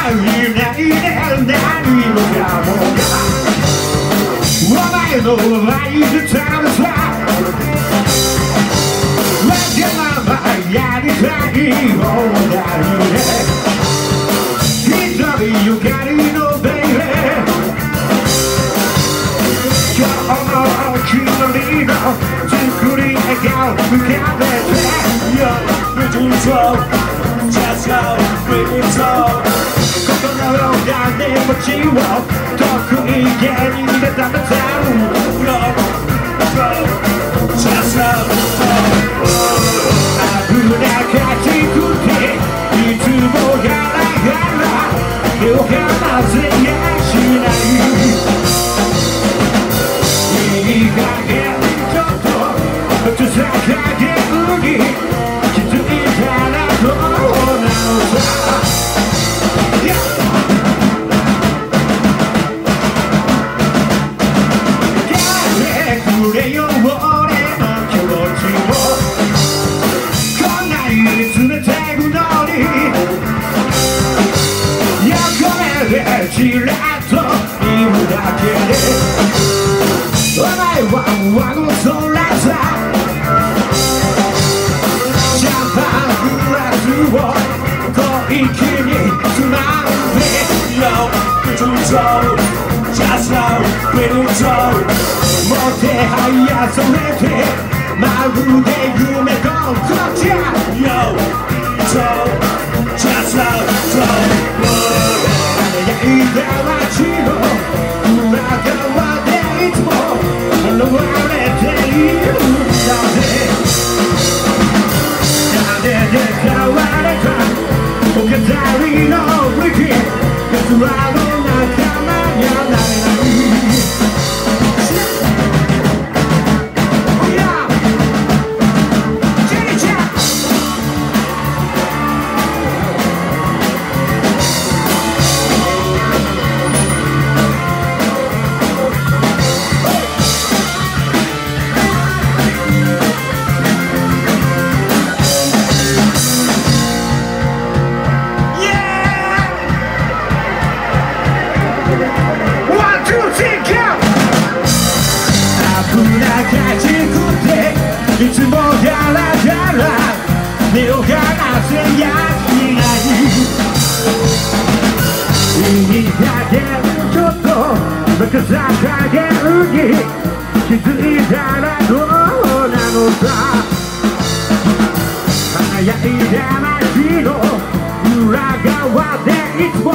ないね何もかもがお前の愛でたるさわがままやりたい放題で一人ゆかりのベイベー今日も決まりの作り笑顔浮かべて Yo, we do so Just how we do so 心の種持ちを得意げに入れためた Yo, so Just how危なかちくていつもガラガラ手を離せやしないいい加減ちょっと落ちさ加減に気づいたらどうなのさくれよ俺の気持ちをこんなに冷たいのに横目でちらっと見るだけでお前は上の空さシャンパングラスを吐息につまんで Yo, we do so Just how we do soもてはやされてまるで夢とこっちゃ Yo, so, just how, so 輝いた街の裏側でいつも現れているんだぜ金で買われたお飾りの武器奴らの仲間にはなれないいつもガラガラ目を離せやしないいい加減ちょっとバカさ加減に気づいたらどうなのさ輝いた街の裏側でいつも